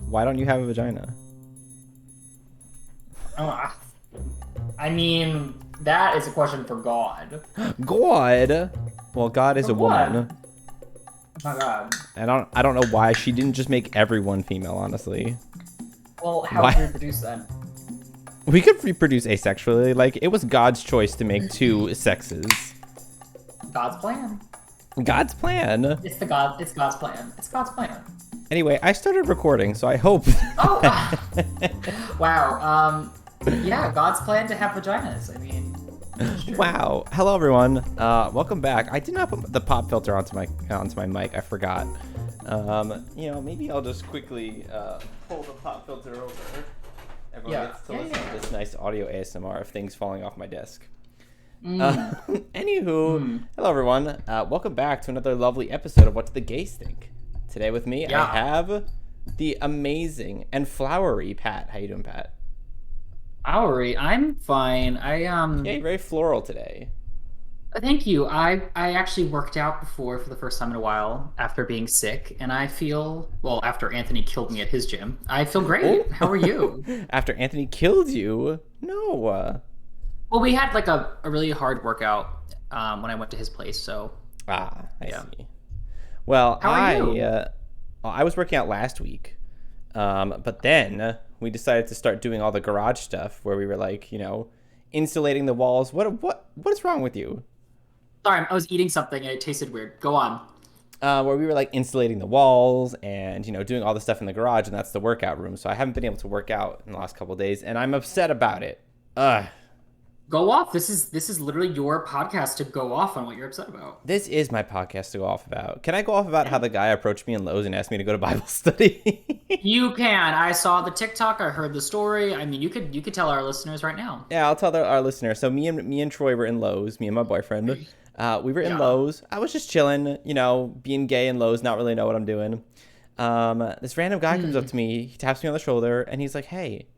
Why don't you have a vagina? Oh, I mean, that is a question for God. God. Well, God is For a what? woman. Oh my God. I don't know why she didn't just make everyone female, honestly. Well, how would Why? we reproduce then? We could reproduce asexually. Like, it was God's choice to make two sexes. God's plan. God's plan. It's God's plan. It's God's plan. Anyway, I started recording, so I hope. Oh, wow. Yeah, God's plan to have vaginas. I mean, it's true. Wow. Hello, everyone. Welcome back. I did not put the pop filter onto my mic. I forgot. Maybe I'll just quickly pull the pop filter over. Everyone gets to listen to this nice audio ASMR of things falling off my desk. Anywho, hello, everyone. Welcome back to another lovely episode of What Do the Gays Think? Today with me, I have the amazing and flowery Pat. How you doing, Pat? Flowery, I'm fine. Yeah, you're very floral today. Thank you. I actually worked out before for the first time in a while after being sick, and I feel, well, after Anthony killed me at his gym, I feel great. Oh. How are you? After Anthony killed you? No. Well, we had like a really hard workout when I went to his place, so. I see. Well, How are you? I was working out last week, but then we decided to start doing all the garage stuff where we were like, insulating the walls. What is wrong with you? Sorry, I was eating something and it tasted weird. Go on. Where we were like insulating the walls and doing all the stuff in the garage, and that's the workout room. So I haven't been able to work out in the last couple of days, and I'm upset about it. Go off. This is literally your podcast to go off on what you're upset about. This is my podcast to go off about. Can I go off about how the guy approached me in Lowe's and asked me to go to Bible study? You can. I saw the TikTok. I heard the story. I mean, you could tell our listeners right now. Yeah, I'll tell our listeners. So me and Troy were in Lowe's. Me and my boyfriend. We were in Lowe's. I was just chilling, being gay in Lowe's, not really know what I'm doing. This random guy comes up to me. He taps me on the shoulder, and he's like, "Hey,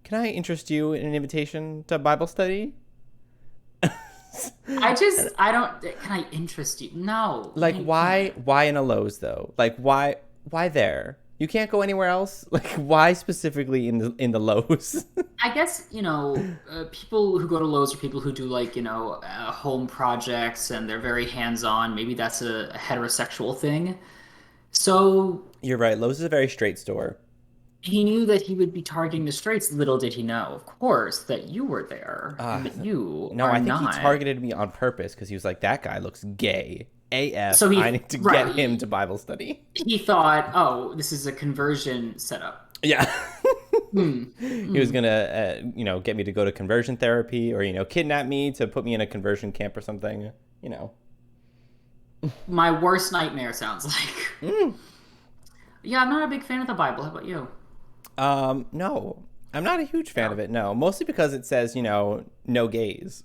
can I interest you in an invitation to Bible study?" I don't. Can I interest you? No. Like, why in a Lowe's though? Like, why there? You can't go anywhere else? Like, why specifically in the Lowe's? I guess, people who go to Lowe's are people who do like, home projects and they're very hands-on. Maybe that's a heterosexual thing. So You're right. Lowe's is a very straight store. he knew that he would be targeting the straights. Little did he know, of course, that you were there and that you No, are I think not. he targeted me on purpose because he was like, that guy looks gay. AF, So I need to get him to Bible study. He thought, oh, this is a conversion setup. Yeah. He was going to, get me to go to conversion therapy or, kidnap me to put me in a conversion camp or something, My worst nightmare sounds like. Yeah, I'm not a big fan of the Bible. How about you? No, I'm not a huge fan of it. No, mostly because it says, no gays.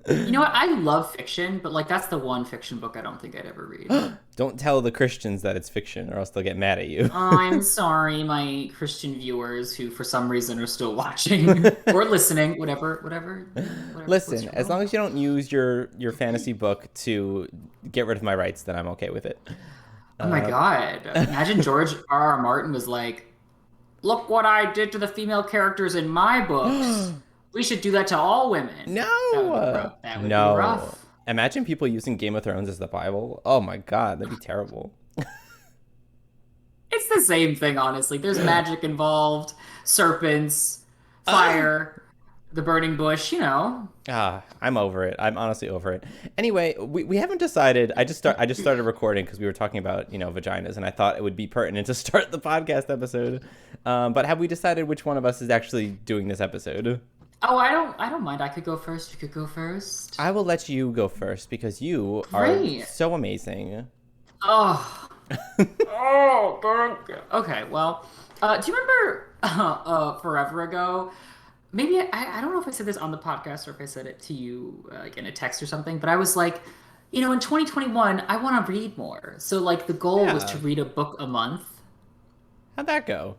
You know what? I love fiction, but like that's the one fiction book I don't think I'd ever read. Don't tell the Christians that it's fiction or else they'll get mad at you. Oh, I'm sorry, my Christian viewers who for some reason are still watching or listening, whatever. Listen, as long as you don't use your fantasy book to get rid of my rights, then I'm okay with it. Oh my God. Imagine George R.R. Martin was like, look what I did to the female characters in my books. We should do that to all women. No. That would be rough. Imagine people using Game of Thrones as the Bible. Oh my God, that'd be terrible. It's the same thing, honestly. There's magic involved, serpents, fire, the burning bush, I'm over it. I'm honestly over it. Anyway, we haven't decided. I just started recording because we were talking about, vaginas, and I thought it would be pertinent to start the podcast episode. But have we decided which one of us is actually doing this episode? Oh, I don't mind. I could go first. You could go first. I will let you go first because you are so amazing. Oh. Oh, thank you. Okay, well, do you remember forever ago? Maybe I don't know if I said this on the podcast or if I said it to you like in a text or something, but I was like, in 2021, I want to read more. So like the goal was to read a book a month. How'd that go?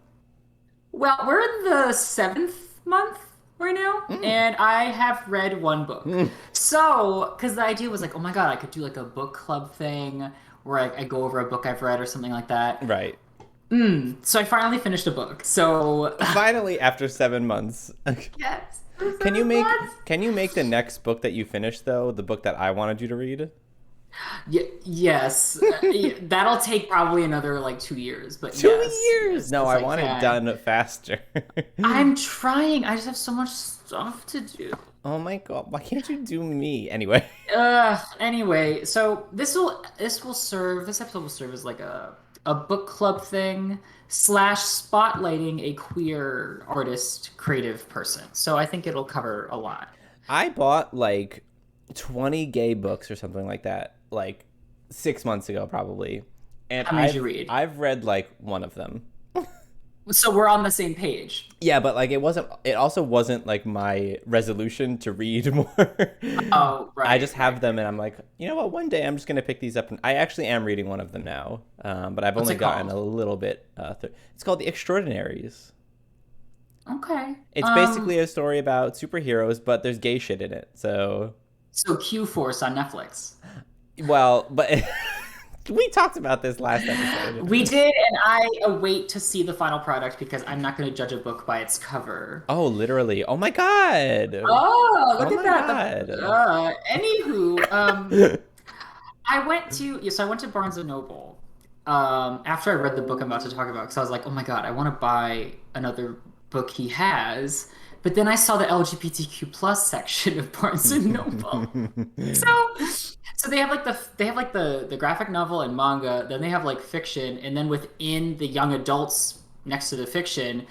Well, we're in the 7th month right now, and I have read one book. So, because the idea was like, oh my God, I could do like a book club thing where I go over a book I've read or something like that. Right. So I finally finished a book. So Finally, after 7 months. yes, Can you 7 months. can you make the next book that you finish though, the book that I wanted you to read? Yes, that'll take probably another like 2 years, but 2 years. yes, No, yes, I I want it can. done faster. I'm trying. I just have so much stuff to do. Oh my god, why can't you do me anyway? Anyway, so this episode will serve as like a book club thing slash spotlighting a queer artist, creative person. So I think it'll cover a lot. I bought like 20 gay books or something like that, like 6 months ago probably, and How many did you read? I've read like one of them. So we're on the same page. Yeah, but like it also wasn't like my resolution to read more. Oh, I right, just right. have them and I'm like, you know what, one day I'm just gonna pick these up, and I actually am reading one of them now. But I've What's only it gotten called? a little bit it's called The Extraordinaries. Okay. It's basically a story about superheroes, but there's gay shit in it. So, So Q Force on Netflix. well, but we talked about this last episode. We did, and I await to see the final product because I'm not going to judge a book by its cover. Oh, literally. Oh my god. Oh, Oh look at my that. god. Anywho, I went to Barnes and Noble after I read the book I'm about to talk about because I was like, oh my God, I want to buy another book he has. But then I saw the LGBTQ plus section of Barnes and Noble. So, so they have like the graphic novel and manga, then they have like fiction, and then within the young adults next to the fiction,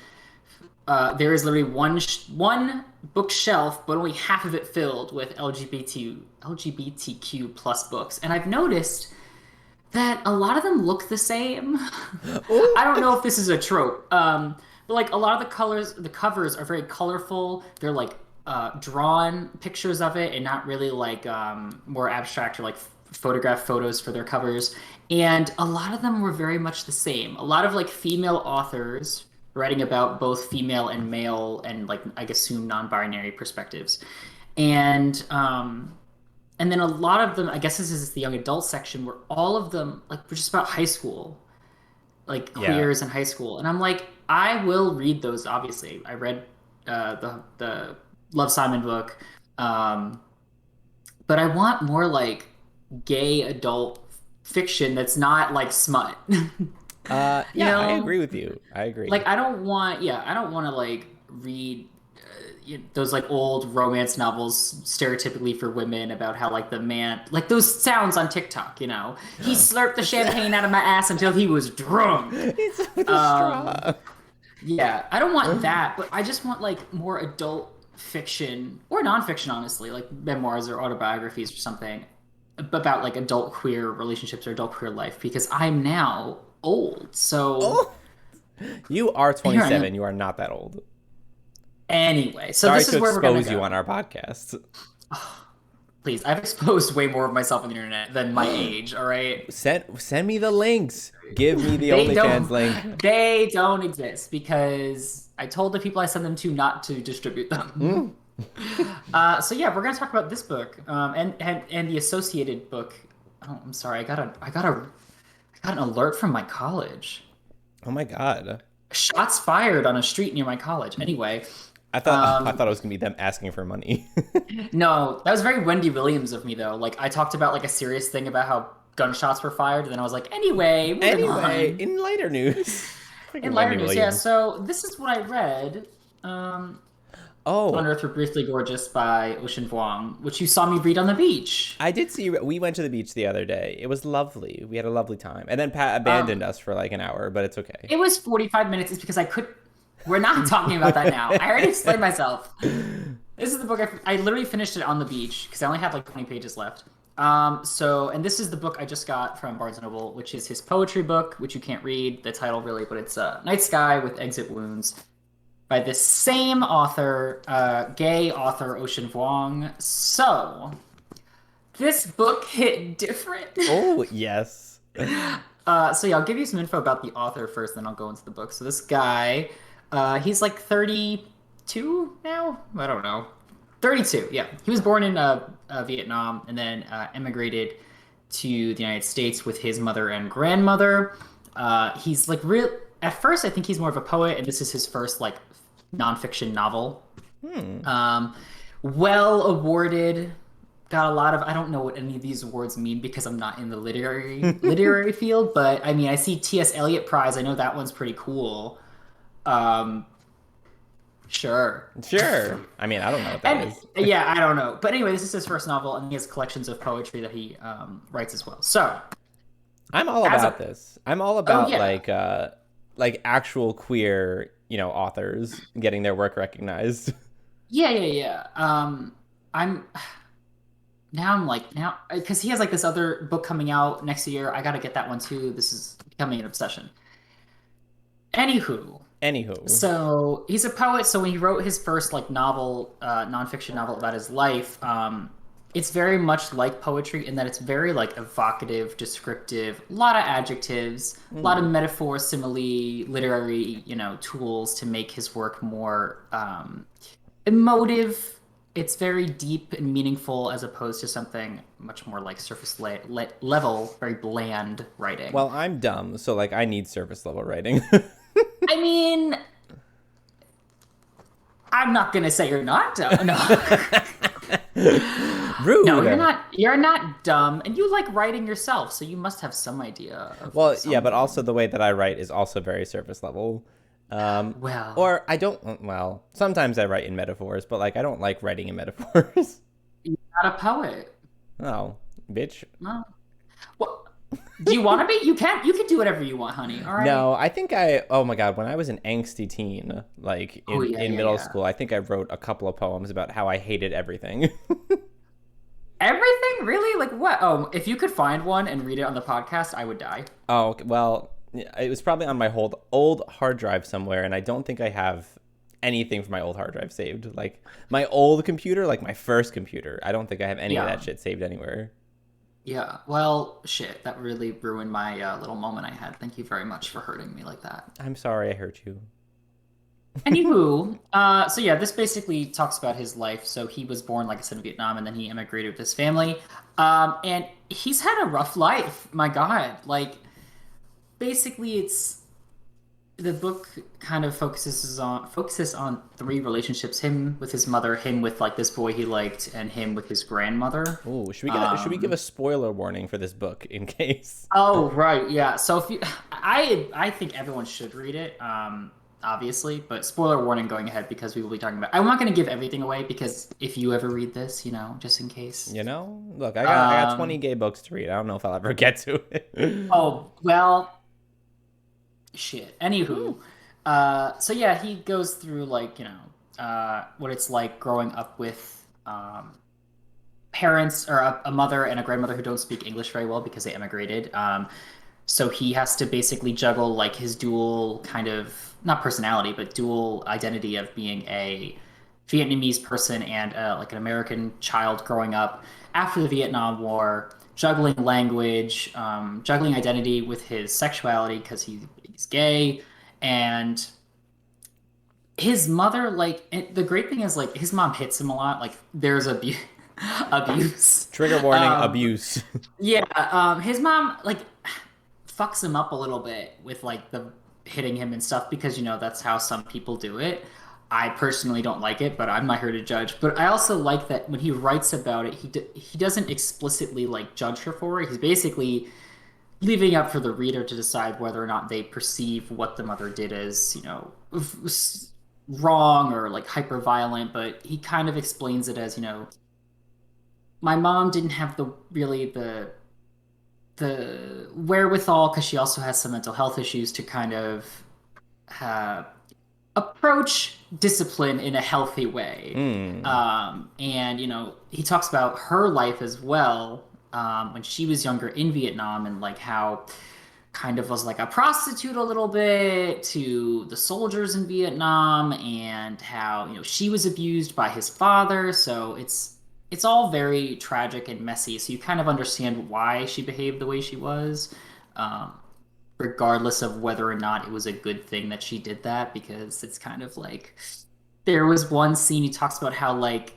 there is literally one bookshelf, but only half of it filled with LGBTQ plus books. And I've noticed that a lot of them look the same. I don't know if this is a trope, but like a lot of the covers are very colorful. They're like drawn pictures of it, and not really like more abstract or like photograph photos for their covers. And a lot of them were very much the same. A lot of like female authors writing about both female and male and like I assume non-binary perspectives. And and then a lot of them, I guess this is the young adult section where all of them like were just about high school, like Yeah. queers in high school. And I'm like, I will read those. Obviously, I read the Love Simon book, um, but I want more like gay adult fiction that's not like smut. You Yeah, I know, agree with you. I agree. like I don't want to like read those like old romance novels stereotypically for women about how like the man like those sounds on TikTok, he slurped the champagne out of my ass until he was drunk. It's with a um straw. yeah, I don't want that, but I just want like more adult fiction or nonfiction, honestly, like memoirs or autobiographies or something about like adult queer relationships or adult queer life because I'm now old, so Oh, you are here I am. 27. You are not that old. Anyway, so Sorry this to is where we're gonna expose you go. on our podcast. Please, I've exposed way more of myself on the internet than my age, all right? Send me the links. Give me the They OnlyFans don't link. they don't exist because I told the people I send them to not to distribute them. Mm. So yeah, we're gonna talk about this book, and the associated book. Oh, I'm sorry, I got an alert from my college. Oh my god. Shots fired on a street near my college. Anyway, I um, thought it was gonna be them asking for money. no, that was very Wendy Williams of me though. Like I talked about like a serious thing about how gunshots were fired, and then I was like, anyway, moving Anyway, on. in lighter news, In freaking lighter Wendy news, yeah. Williams. So this is what I read. Um, On Oh, Earth We're Briefly Gorgeous by Ocean Vuong, which you saw me read on the beach. I did see. We went to the beach the other day. It was lovely. We had a lovely time, and then Pat Um, abandoned us for like an hour, but it's okay. it was 45 minutes. It's because I could. We're not talking about that now. I already explained myself. This is the book I literally finished it on the beach because I only had like 20 pages left. And this is the book I just got from Barnes& and Noble, which is his poetry book, which you can't read the title really, but it's Night Sky with Exit Wounds by the same author, gay author Ocean Vuong. So this book hit different. Oh yes. So yeah, I'll give you some info about the author first, then I'll go into the book. So this guy, he's like 32 now. I don't know. 32. Yeah, he was born in Vietnam and then emigrated to the United States with his mother and grandmother. He's like real. at first I think he's more of a poet, and this is his first like nonfiction novel. Hmm. Um, well awarded. Got a lot of I don't know what any of these awards mean because I'm not in the literary field, but I mean I see T.S. Eliot Prize. I know that one's pretty cool. Um, sure. Sure. I mean, I don't know what that And is. yeah, I don't know. But anyway, this is his first novel, and he has collections of poetry that he writes as well. So, I'm all as about a this. I'm all oh about yeah, like actual queer, authors getting their work recognized. yeah. I'm now I'm like now because he has like this other book coming out next year. I got to get that one too. This is becoming an obsession. Anywho, Anywho. so he's a poet. So when he wrote his first like novel, nonfiction novel about his life, it's very much like poetry in that it's very like evocative, descriptive, a lot of adjectives, a lot of Hmm. metaphor, simile, literary, tools to make his work more emotive. It's very deep and meaningful as opposed to something much more like surface level, very bland writing. Well, I'm dumb, so like I need surface level writing. I mean, I'm not gonna say you're not dumb. No, no, you're Rude. not. You're not dumb, and you like writing yourself, so you must have some idea of Well, yeah, but also something. the way that I write is also very surface level. Um, Well, or I don't. Well, sometimes I write in metaphors, but like I don't like writing in metaphors. you're not a poet. Oh, bitch. No. Well, do you want to be? You can. You can do whatever you want, honey. All right. No, I think I. Oh my god, when I was an angsty teen, like Oh in yeah, in yeah, middle yeah. school, I think I wrote a couple of poems about how I hated everything. Everything really? Like what? Oh, if you could find one and read it on the podcast, I would die. Oh, okay, well, it was probably on my old hard drive somewhere, and I don't think I have anything from my old hard drive saved. Like my old computer, like my first computer, I don't think I have any of that Yeah. shit saved anywhere. Yeah. Well, shit. That really ruined my little moment I had. Thank you very much for hurting me like that. I'm sorry I hurt you. Anywho, so yeah, this basically talks about his life. So he was born, like I said, in Vietnam, and then he immigrated with his family. And he's had a rough life. My God, like basically, it's the book kind of focuses on three relationships: him with his mother, him with like this boy he liked, and him with his grandmother. Oh, should we give a Um, spoiler warning for this book in case? oh right, yeah. So if you, I think everyone should read it. Obviously, but spoiler warning going ahead because we will be talking about. I'm not going to give everything away because if you ever read this, just in case. Look, I got 20 Um. gay books to read. I don't know if I'll ever get to it. Oh well, shit. Hmm. Anywho, so yeah, he goes through like what it's like growing up with parents or a mother and a grandmother who don't speak English very well because they immigrated. So he has to basically juggle like his dual kind of not personality, but dual identity of being a Vietnamese person and like an American child growing up after the Vietnam War, juggling language, juggling identity with his sexuality because he's gay, and his mother like the great thing is like his mom hits him a lot. Like there's abuse. Trigger warning, Um, abuse. yeah, his mom like fucks him up a little bit with like the hitting him and stuff because that's how some people do it. I personally don't like it, but I'm not here to judge. But I also like that when he writes about it, he doesn't explicitly like judge her for it. He's basically leaving up for the reader to decide whether or not they perceive what the mother did as wrong or like hyper violent. But he kind of explains it as my mom didn't have the wherewithal because she also has some mental health issues to kind of uh, approach discipline in a healthy way. Hmm. And he talks about her life as well when she was younger in Vietnam and like how kind of was like a prostitute a little bit to the soldiers in Vietnam and how she was abused by his father. So it's all very tragic and messy. So you kind of understand why she behaved the way she was. Um, Regardless of whether or not it was a good thing that she did that, because it's kind of like there was one scene he talks about how like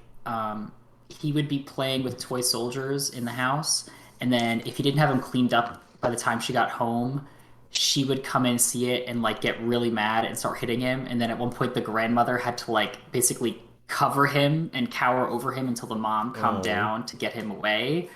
he would be playing with toy soldiers in the house, and then if he didn't have them cleaned up by the time she got home, she would come and see it and like get really mad and start hitting him. And then at one point, the grandmother had to like basically cover him and cower over him until the mom calmed Oh, down to get him away.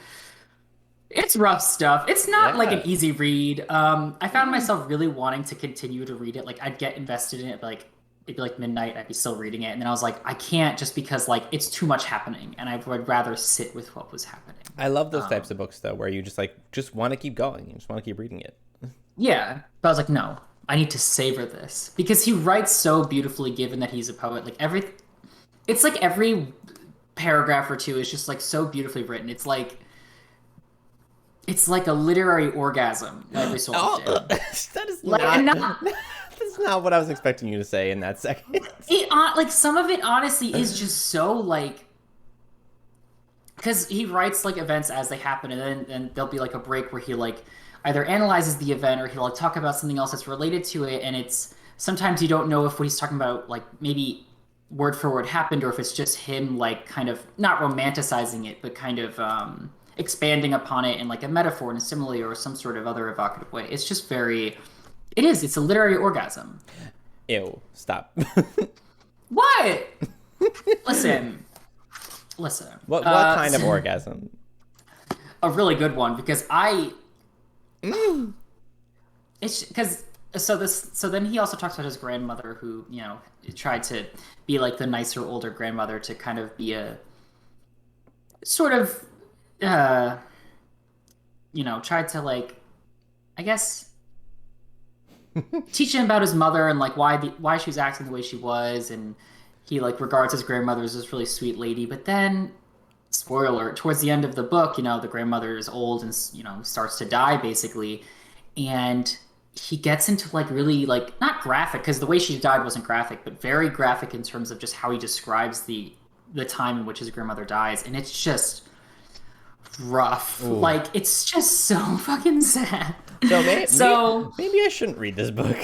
It's rough stuff. It's not like an yeah. easy read. I found Mm. myself really wanting to continue to read it. Like I'd get invested in it, but, like it'd be like midnight, I'd be still reading it, and then I was like, I can't just because like it's too much happening, and I would rather sit with what was happening. I love those types of Um, books though, where you just want to keep going. You just want to keep reading it. yeah, but I was like, no, I need to savor this because he writes so beautifully, given that he's a poet. It's like every paragraph or two is just like so beautifully written. It's like a literary orgasm every so Oh, often. that is Like not. and not That's not what I was expecting you to say in that second. like some of it honestly is just so like because he writes like events as they happen, and then there'll be like a break where he like either analyzes the event or he'll like talk about something else that's related to it, and it's sometimes you don't know if what he's talking about like maybe word for word happened or if it's just him like kind of not romanticizing it but kind of expanding upon it in like a metaphor and a simile or some sort of other evocative way. It's just very it's a literary orgasm. Ew, stop. What? Listen, listen. What kind of orgasm? A really good one because I Mm. it's because so then he also talks about his grandmother who tried to be like the nicer older grandmother to kind of be a sort of uh tried to like I guess teach him about his mother and like why she was acting the way she was, and he like regards his grandmother as this really sweet lady, but then spoiler alert, towards the end of the book, the grandmother is old and starts to die basically, and he gets into like really like not graphic because the way she died wasn't graphic, but very graphic in terms of just how he describes the time in which his grandmother dies, and it's just rough. Ooh. Like it's just so fucking sad. So So maybe I shouldn't read this book.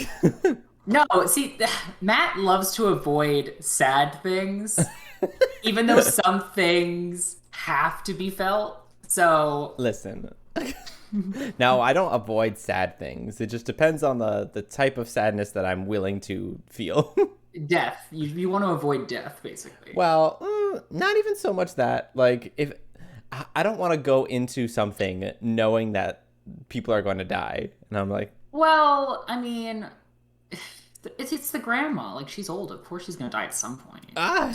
no, see, Matt loves to avoid sad things, even though some things have to be felt. So, Listen. No, I don't avoid sad things. It just depends on the type of sadness that I'm willing to feel. death. You want to avoid death, basically. Well, not even so much that. Like, if I don't want to go into something knowing that people are going to die, and I'm like, Well, I mean, it's the grandma. Like, she's old. Of course she's going to die at some point. ah,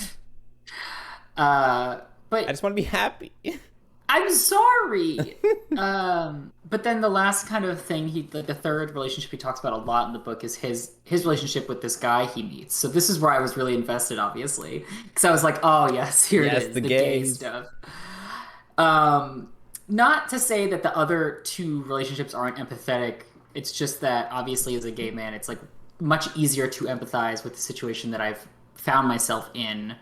Uh, I but just want to be happy. I'm sorry. But then the last kind of thing the third relationship he talks about a lot in the book is his relationship with this guy he meets. So this is where I was really invested, obviously, because I was like, oh yes, here it Yes, is, the the gay gays. stuff. Um, Not to say that the other two relationships aren't empathetic. It's just that obviously as a gay man, it's like much easier to empathize with the situation that I've found myself in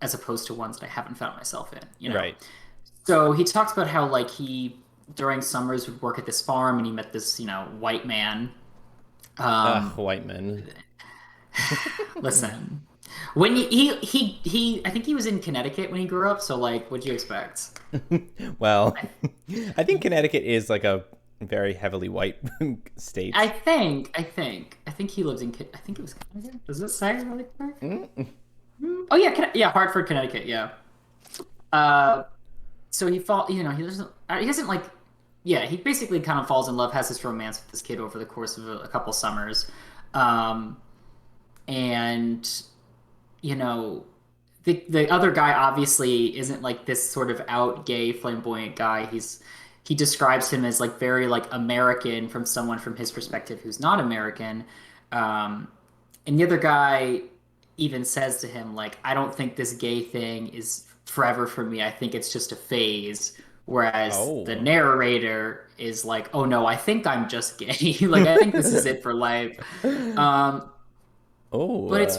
as opposed to ones that I haven't found myself in. Right. So he talks about how like he during summers would work at this farm and he met this, white man. Ugh, Um, white men. listen, when he I think he was in Connecticut when he grew up. So like, what'd you expect? Well, I think Connecticut is like a very heavily white state. I think he lives in. I think it was Connecticut. Does it say really quick? Mm. Oh yeah, yeah, Hartford, Connecticut. Yeah. Uh, so he doesn't like. Yeah, he basically kind of falls in love, has this romance with this kid over the course of a couple summers, um, and you know, the other guy obviously isn't like this sort of out gay flamboyant guy. He describes him as like very like American from someone from his perspective who's not American. And the other guy even says to him like, I don't think this gay thing is forever for me. I think it's just a phase. Whereas the Oh. narrator is like, oh no, I think I'm just gay. Like I think this is it for life. Um, Oh. but it's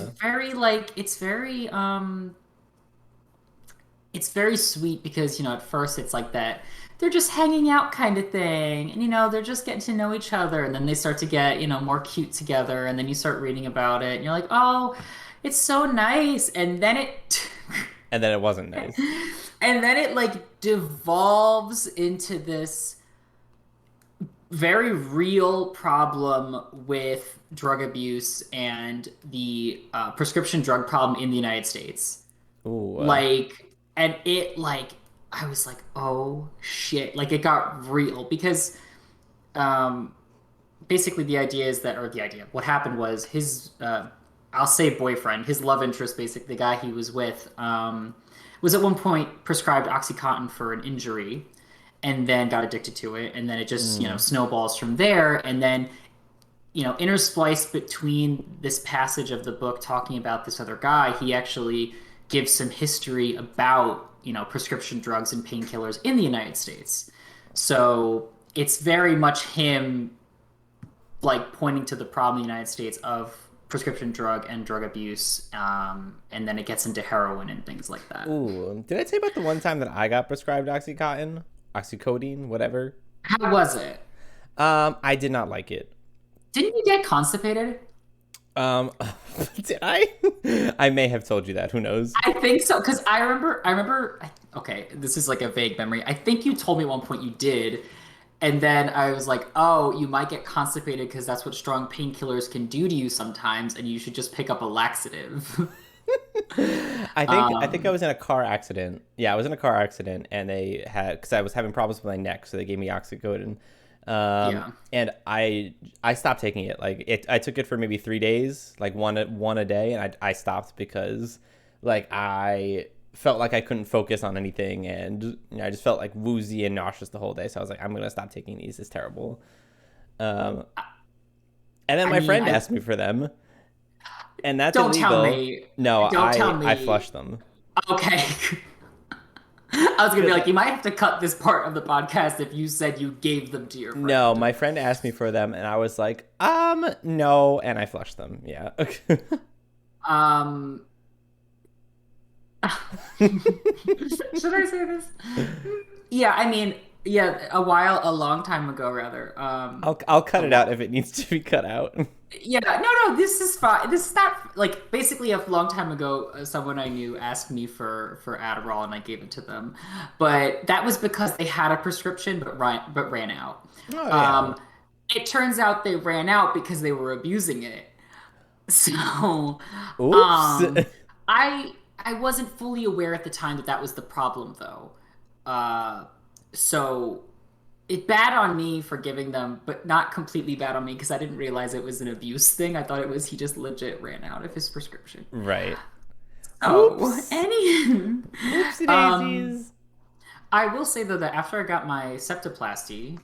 very sweet because at first it's like that they're just hanging out kind of thing, and they're just getting to know each other, and then they start to get more cute together, and then you start reading about it and you're like, oh, it's so nice, and then it And then it wasn't nice. and then it like devolves into this very real problem with drug abuse and the prescription drug problem in the United States. Ooh. Like, and it like I was like, oh shit, like it got real because um, basically the idea is that, or the idea, what happened was his, I'll say boyfriend, his love interest, basically the guy he was with, was at one point prescribed OxyContin for an injury and then got addicted to it. And then it just, Mm. snowballs from there. And then, interspliced between this passage of the book talking about this other guy, he actually gives some history about, prescription drugs and painkillers in the United States. So it's very much him like pointing to the problem in the United States of prescription drug and drug abuse, and then it gets into heroin and things like that. Ooh. Did I tell you about the one time that I got prescribed Oxycontin? Oxycodone, whatever. How was it? I did not like it. Didn't you get constipated? Um, did I? I may have told you that. Who knows? I think so because I remember. Okay, this is like a vague memory. I think you told me at one point you did, and then I was like, "Oh, you might get constipated because that's what strong painkillers can do to you sometimes, and you should just pick up a laxative." I think I was in a car accident. Yeah, I was in a car accident, and they had because I was having problems with my neck, so they gave me oxycodone. Yeah. And I stopped taking it. Like I took it for maybe 3 days, like one a day, and I stopped because like I felt like I couldn't focus on anything, and I just felt like woozy and nauseous the whole day. So I was like, I'm gonna stop taking these. It's terrible. Um, and then I my mean, friend I asked me for them, and that's don't tell illegal. me. No, Don't tell I me. flushed them. Okay. I was gonna be like, you might have to cut this part of the podcast if you said you gave them to your No, friend. my friend asked me for them, and I was like, no, and I flushed them. Yeah. Um, should I say this? Yeah, I mean, yeah, a long time ago, rather. I'll cut A it out long, if it needs to be cut out. yeah, no, this is fine. This is not like basically a long time ago. Someone I knew asked me for Adderall, and I gave it to them, but that was because they had a prescription, but ran out. Oh yeah. Um, it turns out they ran out because they were abusing it. So, Oops. um, I wasn't fully aware at the time that that was the problem, though. Uh, so it bad on me for giving them, but not completely bad on me because I didn't realize it was an abuse thing. I thought it was he just legit ran out of his prescription. Right. Oh, Oops. any, Oopsie um, daisies. I will say though that after I got my septoplasty,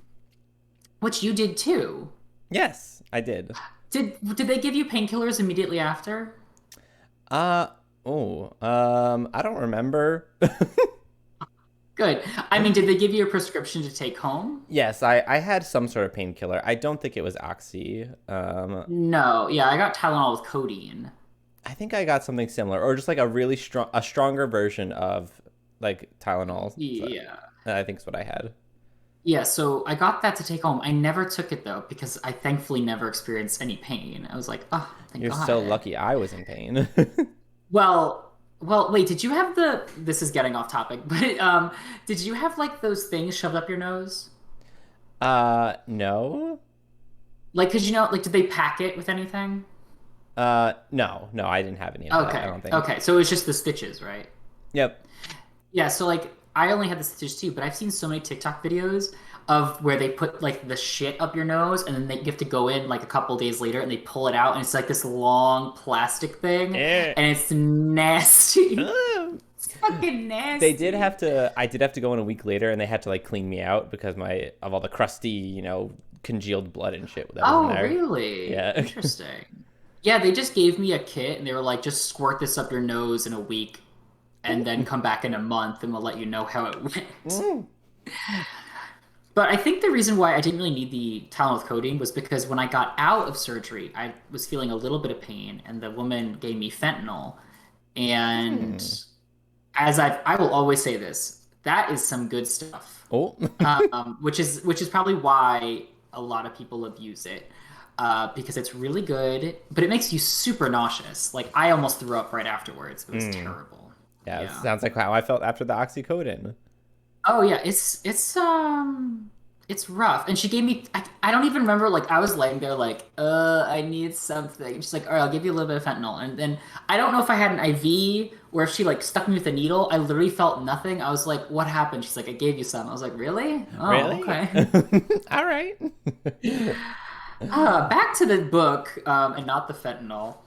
which you did too, Yes, I did. did they give you painkillers immediately after? Uh I don't remember. Good. I mean, did they give you a prescription to take home? Yes, I had some sort of painkiller. I don't think it was oxy. No. Yeah, I got Tylenol with codeine. I think I got something similar, or just like a stronger version of like Tylenol. So Yeah. I think is what I had. Yeah, so I got that to take home. I never took it though because I thankfully never experienced any pain. I was like, oh, thank You're so God. lucky I was in pain. Wait, did you have this is getting off topic, but did you have like those things shoved up your nose? No. Like, like, did they pack it with anything? No, I didn't have any of that, I Okay, don't think. okay, so it was just the stitches, right? Yep. Yeah, so like I only had the stitches too, but I've seen so many TikTok videos of where they put like the shit up your nose and then you have to go in like a couple days later and they pull it out and it's like this long plastic thing Eh. and it's nasty. Ah. It's fucking They did nasty. have to. I did have to go in a week later, and they had to like clean me out because my of all the crusty, congealed blood and shit that was in Oh, there. really? Yeah. Interesting. Yeah, they just gave me a kit and they were like, just squirt this up your nose in a week and then come back in a month and we'll let you know how it went. Mm. But I think the reason why I didn't really need the Tylenol with codeine was because when I got out of surgery, I was feeling a little bit of pain, and the woman gave me fentanyl. And Hmm. I will always say this, that is some good stuff. Oh. Which is probably why a lot of people abuse it. Because it's really good, but it makes you super nauseous. Like I almost threw up right afterwards. It was Mm. terrible. Yeah, it Yeah. sounds like how I felt after the oxycodone. Oh yeah, it's it's rough. And she gave me, I don't even remember, like, I was laying there, like, I need something. And she's like, all right, I'll give you a little bit of fentanyl. And then I don't know if I had an IV or if she, like, stuck me with a needle. I literally felt nothing. I was like, what happened? She's like, I gave you some. I was like, really? Oh, Really? okay. All right. Back to the book, and not the fentanyl.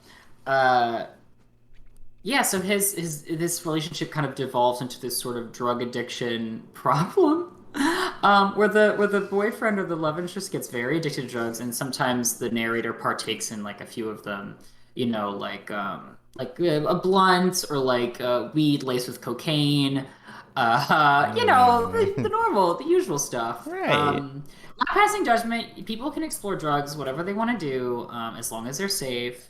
Uh, yeah, so his this relationship kind of devolves into this sort of drug addiction problem. Where the boyfriend or the love interest gets very addicted to drugs, and sometimes the narrator partakes in like a few of them, like a blunt or like weed laced with cocaine, the normal, the usual stuff. Right. Not passing judgment. People can explore drugs, whatever they want to do, as long as they're safe.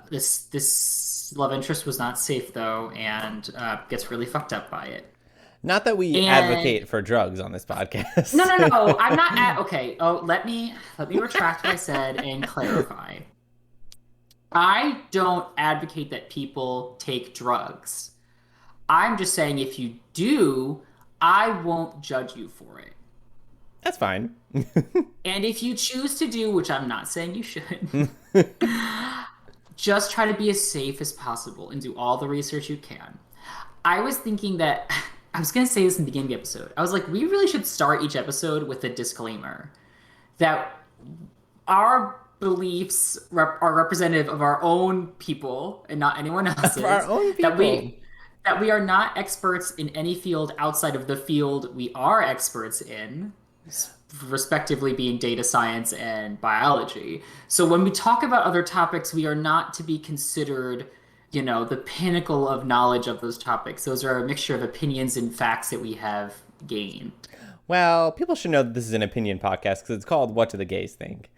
This love interest was not safe though, and gets really fucked up by it. Not that we And advocate for drugs on this no, no, podcast. no, I'm not at. Okay, oh, let me retract what I said and clarify. I don't advocate that people take drugs. I'm just saying if you do, I won't judge you for it. That's fine. And if you choose to do, which I'm not saying you should, just try to be as safe as possible and do all the research you can. I was thinking that I was going to say this in the beginning of the episode. I was like, we really should start each episode with a disclaimer that our beliefs are representative of our own people and not anyone else's. For our own That people. we are not experts in any field outside of the field we are experts in, respectively being data science and biology. So when we talk about other topics, we are not to be considered, the pinnacle of knowledge of those topics. Those are a mixture of opinions and facts that we have gained. Well, people should know that this is an opinion podcast because it's called What Do the Gays Think?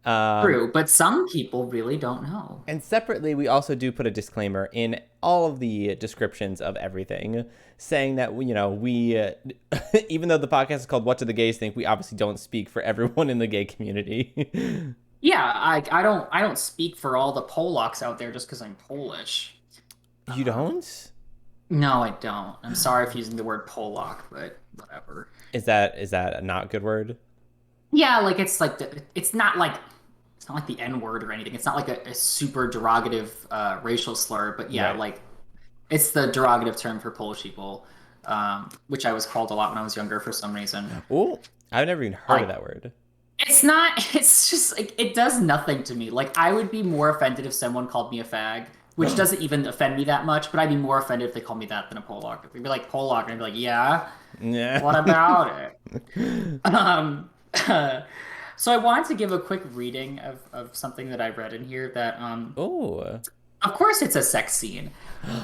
True, but some people really don't know. And separately, we also do put a disclaimer in all of the descriptions of everything, saying that we even though the podcast is called "What Do the Gays Think," we obviously don't speak for everyone in the gay community. Yeah, I don't speak for all the Polacks out there just because I'm Polish. You don't? No, I don't. I'm sorry for using the word Polak, but whatever. Is that a not good word? Yeah, like it's not like the N word or anything. It's not like a super derogative racial slur, but yeah, Right. like it's the derogative term for Polish people, which I was called a lot when I was younger for some reason. Oh, I've never even heard of Like that word. it's not. It's just like it does nothing to me. Like I would be more offended if someone called me a fag, which doesn't even offend me that much. But I'd be more offended if they called me that than a Polak. If they'd be like Polak, and I'd be like, yeah, Yeah. what about it? So I wanted to give a quick reading of something that I read in here that Oh. of course it's a sex scene,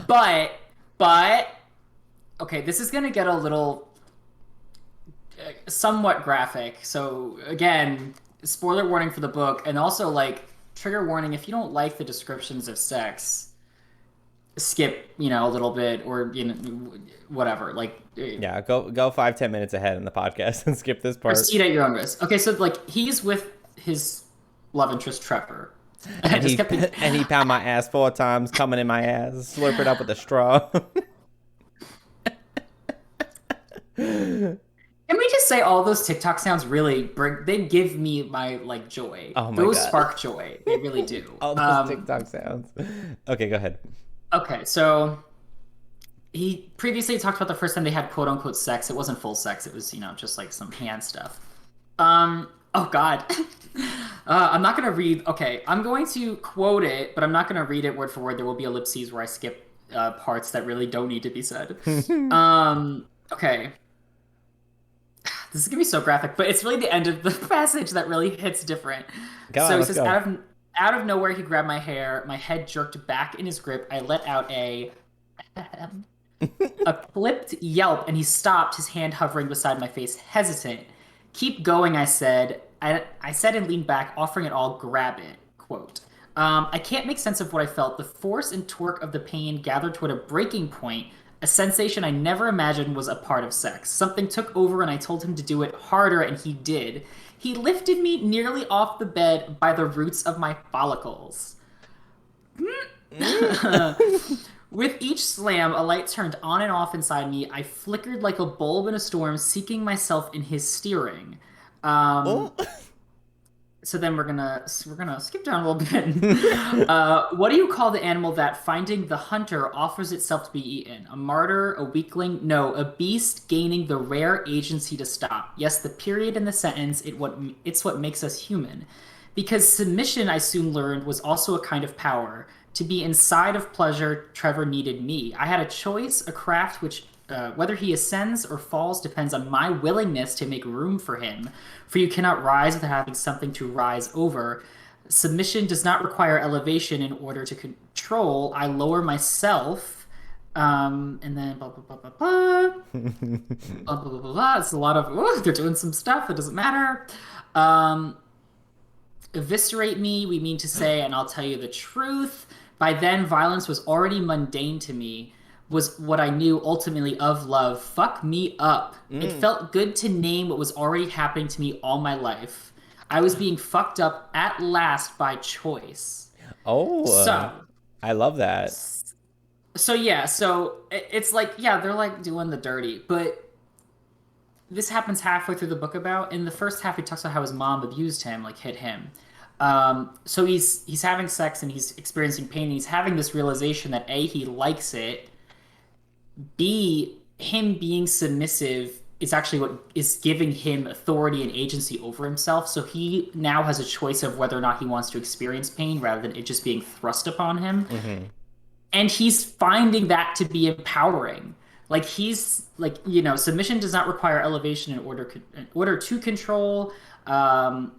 but okay, this is gonna get a little somewhat graphic. So again, spoiler warning for the book, and also like trigger warning if you don't like the descriptions of sex, skip a little bit or whatever. Like Yeah, go 5-10 minutes ahead in the podcast and skip this part. proceed at your own risk. Okay, so like he's with his love interest Trevor. I And just he kept and he pound my ass 4 times, coming in my ass, slurp it up with a straw. Can we just say all those TikTok sounds really they give me my like joy. Oh my Those God. spark joy. They really do. All those TikTok sounds. Okay, go ahead. Okay, so he previously talked about the first time they had quote unquote sex. It wasn't full sex. It was, just like some hand stuff. Oh God. I'm not gonna read. Okay, I'm going to quote it, but I'm not gonna read it word for word. There will be ellipses where I skip parts that really don't need to be said. Okay. This is gonna be so graphic, but it's really the end of the passage that really hits different. Go on, So he let's says, go. out of nowhere, he grabbed my hair. My head jerked back in his grip. I let out a clipped yelp, and he stopped, his hand hovering beside my face, hesitant. Keep going, I said. I said and leaned back, offering it all. Grab it. Quote. I can't make sense of what I felt. The force and torque of the pain gathered toward a breaking point, a sensation I never imagined was a part of sex. Something took over and I told him to do it harder, and he did. He lifted me nearly off the bed by the roots of my follicles. With each slam, a light turned on and off inside me. I flickered like a bulb in a storm, seeking myself in his steering. Oh. So then we're gonna skip down a little bit. What do you call the animal that, finding the hunter, offers itself to be eaten? A martyr, a weakling? No, a beast gaining the rare agency to stop. Yes, the period in the sentence. It's what makes us human. Because submission, I soon learned, was also a kind of power. To be inside of pleasure, Trevor needed me. I had a choice, a craft which, whether he ascends or falls depends on my willingness to make room for him. For you cannot rise without having something to rise over. Submission does not require elevation in order to control. I lower myself, and then blah blah blah blah blah blah blah blah blah. It's a lot of they're doing some stuff. It doesn't matter. Um, Eviscerate me, we mean to say, and I'll tell you the truth. By then, violence was already mundane to me, was what I knew ultimately of love. Fuck me up. It Mm. felt good to name what was already happening to me all my life. I was being fucked up at last by choice. Oh, So, I love that. it's like, yeah, they're like doing the dirty, but this happens halfway through the book. About in the first half he talks about how his mom abused him, like hit him. So he's having sex and he's experiencing pain, and he's having this realization that A, he likes it, B, him being submissive is actually what is giving him authority and agency over himself. So he now has a choice of whether or not he wants to experience pain rather than it just being thrust upon him. Hmm. And he's finding that to be empowering. Like he's like, submission does not require elevation in order to control. Um,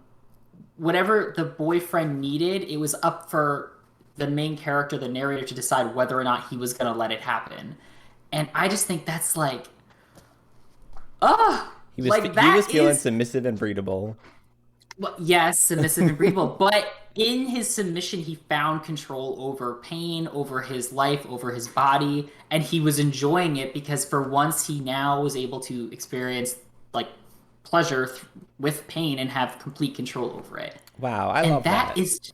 Whatever the boyfriend needed, it was up for the main character, the narrator, to decide whether or not he was going to let it happen. And I just think that's like, oh, like He was that feeling is, submissive and breedable. well, yes, submissive and breathable. But in his submission, he found control over pain, over his life, over his body, and he was enjoying it because for once he now was able to experience like pleasure with pain and have complete control over it. Wow, I And love that that. is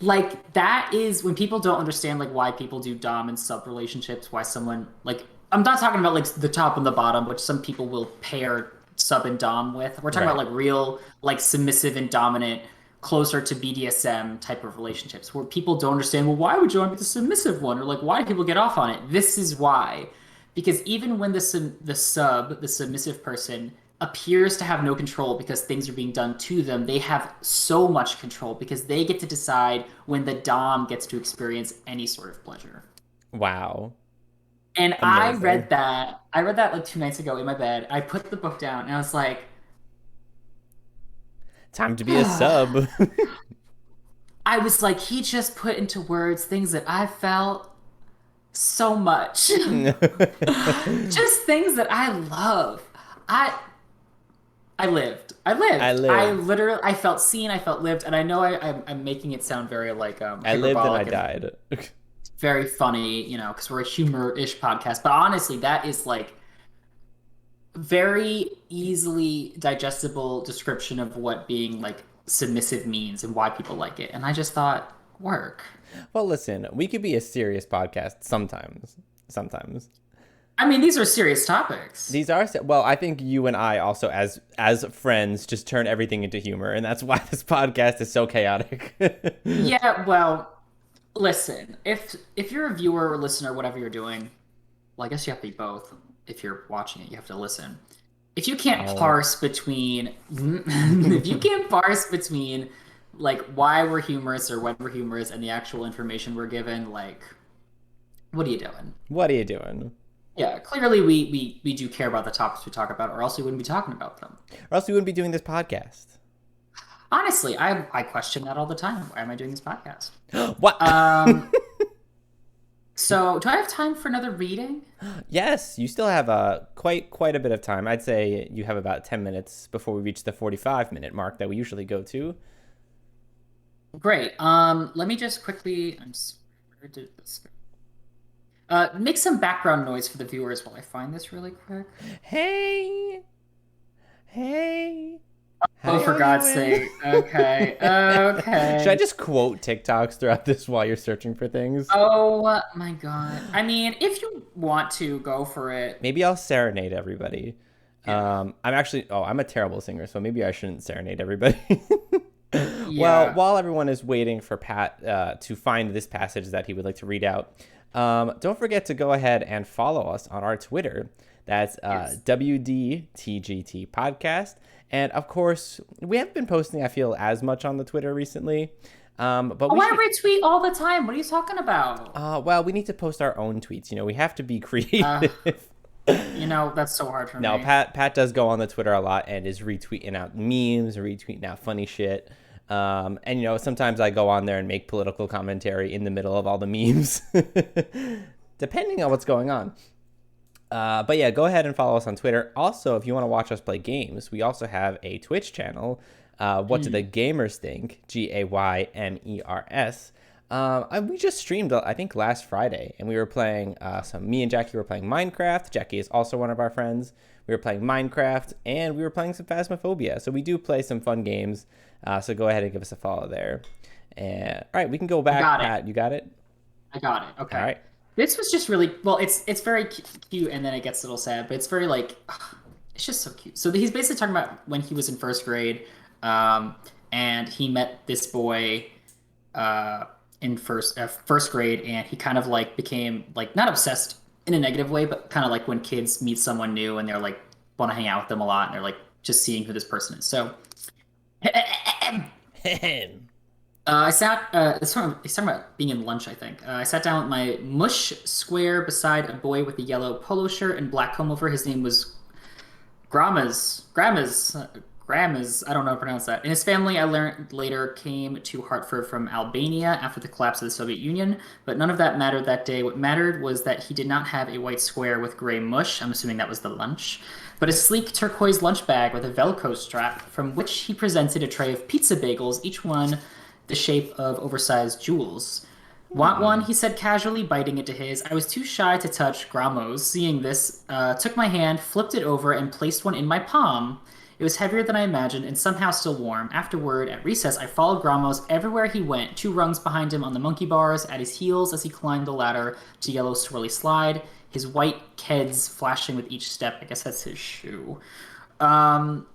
like that is when people don't understand like why people do dom and sub relationships, why someone like I'm not talking about like the top and the bottom, which some people will pair sub and dom with. We're talking about Right. like real like submissive and dominant, closer to BDSM type of relationships where people don't understand, well, why would you want to be the submissive one, or like why do people get off on it? This is why. Because even when the submissive person appears to have no control because things are being done to them, they have so much control because they get to decide when the dom gets to experience any sort of pleasure. Wow. And I Amazing. read that. I read that like 2 nights ago in my bed. I put the book down and I was like, Time to be a I sub. was like, he just put into words things that I felt so much. Just things that I love. I I lived. I I lived. I lived. literally I felt seen, I felt lived, and I know I'm making it sound very like I lived and I hyperbolic and died. very funny, because we're a humor-ish podcast. But honestly, that is like very easily digestible description of what being like submissive means and why people like it. And I just thought, work. Well, listen, we could be a serious podcast sometimes. Sometimes. I mean, these are serious topics. These are well, I think you and I also as friends just turn everything into humor, and that's why this podcast is so chaotic. Yeah, well, listen, if you're a viewer or listener, whatever you're doing, well, I guess you have to be both. If you're watching it, you have to listen. If you can't Oh, parse between, if you can't parse between, like why we're humorous or when we're humorous and the actual information we're given, like, what are you doing? what are you doing? Yeah, clearly we do care about the topics we talk about, or else we wouldn't be talking about them. Or else we wouldn't be doing this podcast. Honestly, I question that all the time. Why am I doing this podcast? What? Um, so do I have time for another reading? Yes, you still have quite a bit of time. I'd say you have about 10 minutes before we reach the 45-minute mark that we usually go to. Great. Let me just quickly. Where did this go? Make some background noise for the viewers while I find this really quick. Hey, hey, Oh, How for you God's doing? sake. Okay. Should I Okay. just quote TikToks throughout this while you're searching for things? Oh my God. I mean, if you want to go for it, Maybe I'll serenade everybody. yeah. I'm a terrible singer, so maybe I shouldn't serenade everybody. Well, Yeah. while everyone is waiting for Pat to find this passage that he would like to read out, don't forget to go ahead and follow us on our Twitter. That's Yes. WDTGT Podcast. And of course, we haven't been posting, I feel, as much on the Twitter recently. But Oh, we I should. retweet all the time. What are you talking about? Well, we need to post our own tweets. We have to be Uh, creative. that's so hard for No, me. Pat does go on the Twitter a lot and is retweeting out memes, retweeting out funny shit. And sometimes I go on there and make political commentary in the middle of all the memes, depending on what's going on. But yeah, go ahead and follow us on Twitter. Also, if you want to watch us play games, we also have a Twitch channel. What do the gamers think? GAYMERS. We just streamed, I think, last Friday, and we were playing. Me and Jackie were playing Minecraft. Jackie is also one of our friends. We were playing Minecraft, and we were playing some Phasmophobia. So we do play some fun games. So go ahead and give us a follow there. And all right, we can go I back. got it. Pat, you got it. I got it. All Okay. right. This was just really well. It's very cute, and then it gets a little sad, but it's very like it's just so cute. So he's basically talking about when he was in first grade, um, and he met this boy in first grade, and he kind of like became like not obsessed in a negative way, but kind of like when kids meet someone new and they're like want to hang out with them a lot, and they're like just seeing who this person is. So I sat. He's talking about being in lunch. I think I sat down with my mush square beside a boy with a yellow polo shirt and black comb over. His name was Grammaz. I don't know how to pronounce that. And his family, I learned later, came to Hartford from Albania after the collapse of the Soviet Union. But none of that mattered that day. What mattered was that he did not have a white square with gray mush. I'm assuming that was the lunch. But a sleek turquoise lunch bag with a Velcro strap, from which he presented a tray of pizza bagels, each one the shape of oversized jewels. Want one? He said casually, biting into his. I was too shy to touch Gramos. Seeing this, took my hand, flipped it over, and placed one in my palm. It was heavier than I imagined and somehow still warm. Afterward, at recess, I followed Gramos everywhere he went, two rungs behind him on the monkey bars, at his heels as he climbed the ladder to yellow swirly slide, his white keds flashing with each step. I guess that's his shoe. Um,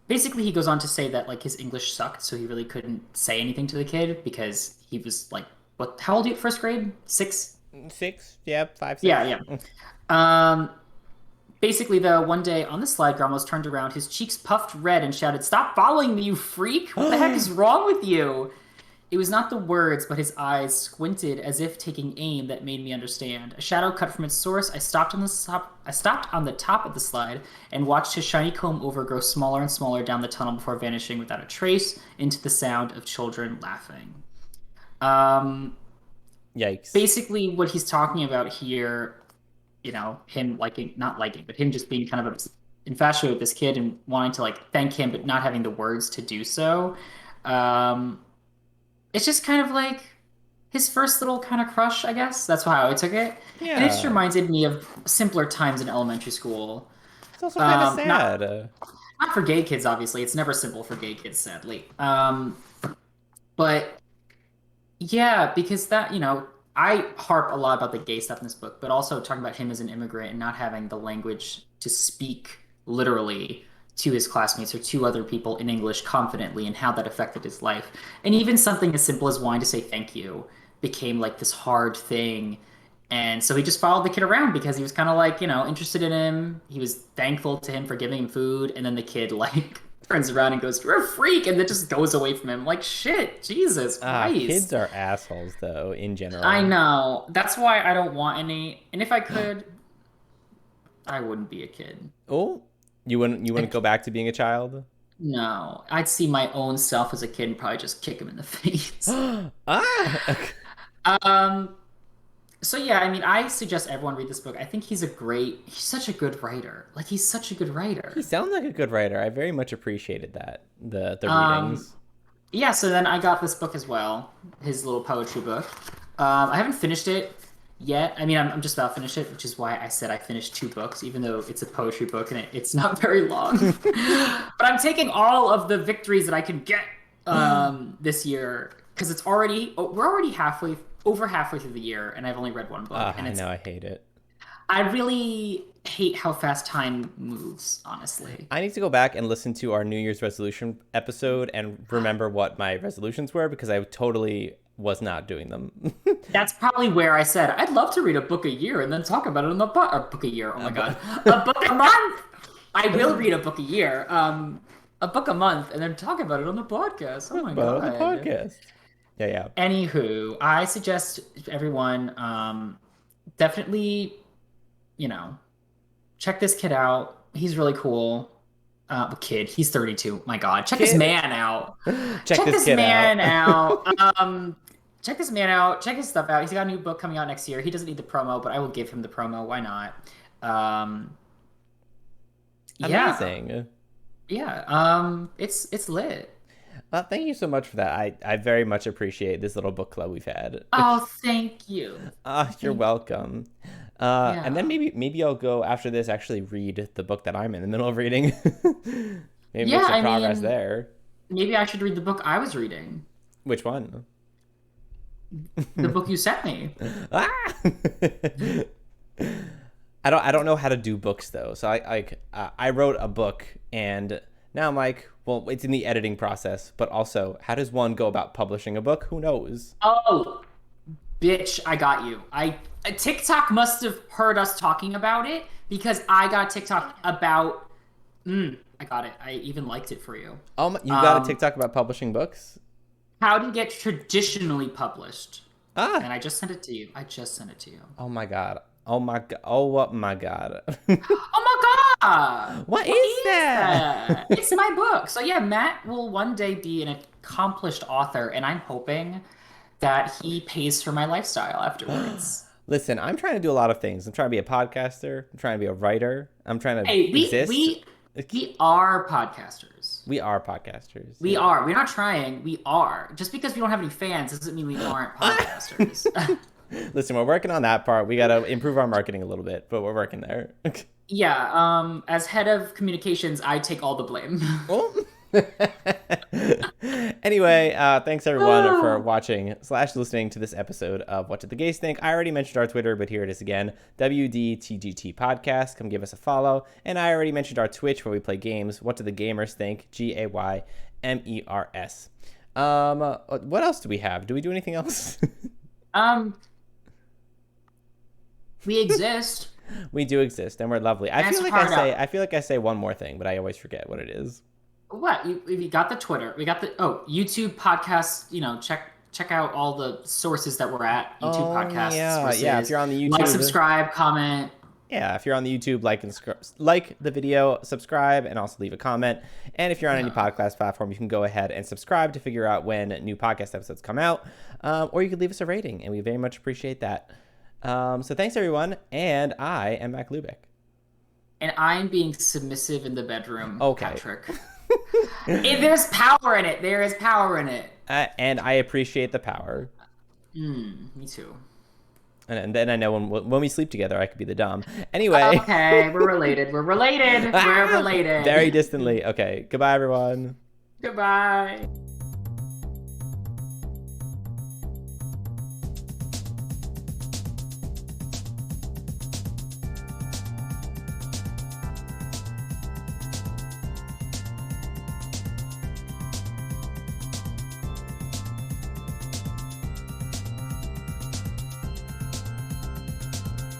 Basically, he goes on to say that like his English sucked, so he really couldn't say anything to the kid because he was like, what? How old are you at first grade? 6? 6, yeah, 5, Yeah, 6. yeah. Um, Basically, though, one day on the slide, Gramos turned around, his cheeks puffed red, and shouted, "Stop following me, you freak! What the heck is wrong with you?" It was not the words, but his eyes squinted as if taking aim that made me understand. A shadow cut from its source. I stopped on the top of the slide and watched his shiny comb over grow smaller and smaller down the tunnel before vanishing without a trace into the sound of children laughing. Um, Yikes. Basically, what he's talking about here, him liking, not liking, but him just being kind of infatuated with this kid and wanting to like thank him, but not having the words to do so. Um, it's just kind of like his first little kind of crush, I guess. That's how I took it. And it just Yeah. reminded me of simpler times in elementary school. It's also kind of Not sad. not for gay kids, obviously. It's never simple for gay kids, sadly. But yeah, because that, I harp a lot about the gay stuff in this book, but also talking about him as an immigrant and not having the language to speak literally to his classmates or to other people in English confidently and how that affected his life. And even something as simple as wanting to say thank you became like this hard thing. And so he just followed the kid around because he was kind of like, interested in him. He was thankful to him for giving him food. And then the kid, like, turns around and goes, "You're a freak." And then just goes away from him. Like, shit, Jesus Kids Christ. are assholes, though, in I general. know. That's why I don't want any. And if I could, I wouldn't be a kid. Oh, you wouldn't go back to being a child? No, I'd see my own self as a kid and probably just kick him in the face. Ah! Um, so yeah, I mean, I suggest everyone read this book. I think he's such a good writer. Like he's such a good He writer. sounds like a good writer. I very much appreciated that. The Um, readings. yeah, so then I got this book as well, his little poetry book. I haven't finished it. yet. I mean, I'm just about to finish it, which is why I said I finished 2 books, even though it's a poetry book and it's not very long. But I'm taking all of the victories that I can get this year because we're already over halfway through the year, and I've only read 1 book. And I know, I hate it. I really hate how fast time moves, honestly. I need to go back and listen to our New Year's resolution episode and remember what my resolutions were, because I totally was not doing them. That's probably where I said I'd love to read a book a year and then talk about it on the a book a year. Oh my god, a book a month. I will read a book a year, a book a month, and then talk about it on the podcast. Oh my god, on the podcast. Yeah. Anywho, I suggest everyone definitely, check this kid out. He's really cool. Kid, he's 32. My God, check this man out. Check this man out. Check this man out. Check his stuff out. He's got a new book coming out next year. He doesn't need the promo, but I will give him the promo. Why not? Amazing. Yeah. It's lit. Well, thank you so much for that. I very much appreciate this little book club we've had. Oh, thank you. You're welcome. And then maybe I'll go after this, actually read the book that I'm in the middle of reading. Maybe make some progress there. Maybe I should read the book I was reading. Which one? The book you sent me. I don't know how to do books though. So I wrote a book, and now I'm like, well, it's in the editing process, but also, how does one go about publishing a book? Who knows? Oh, bitch, I got you. TikTok must have heard us talking about it, because I got TikTok about. I got it. I even liked it for you. Oh, you got a TikTok about publishing books? How to get traditionally published. And I just sent it to you. Oh my god. Oh my god. Oh my god. Oh my god. What is that? It's my book. So yeah, Matt will one day be an accomplished author, and I'm hoping that he pays for my lifestyle afterwards. Listen, I'm trying to do a lot of things. I'm trying to be a podcaster. I'm trying to be a writer. I'm trying to exist. We are podcasters. We are podcasters. We are. We're not trying. We are. Just because we don't have any fans doesn't mean we aren't podcasters. Listen, we're working on that part. We got to improve our marketing a little bit, but we're working there. Yeah. As head of communications, I take all the blame. Anyway, thanks everyone for watching / listening to this episode of What Did the Gays Think? I already mentioned our Twitter, but here it is again, WDTGT Podcast. Come give us a follow. And I already mentioned our Twitch, where we play games. What do the gamers think? GAYMERS. What else do we have? Do we do anything else? We exist. We do exist, and we're lovely. I feel like I say one more thing, but I always forget what it is. What? We got the Twitter. We got the YouTube podcast. Check out all the sources that we're at. YouTube podcasts. Yeah. If you're on the YouTube, subscribe, comment. Yeah, if you're on the YouTube, like the video, subscribe, and also leave a comment. And if you're on any podcast platform, you can go ahead and subscribe to figure out when new podcast episodes come out. Or you could leave us a rating, and we very much appreciate that. So thanks, everyone. And I am Mac Lubeck. And I'm being submissive in the bedroom, okay. Patrick. There's power in it. There is power in it. And I appreciate the power. Me too. And then I know when we sleep together, I could be the dom. Anyway. Okay, we're related. We're related. We're related. Very distantly. Okay. Goodbye, everyone. Goodbye.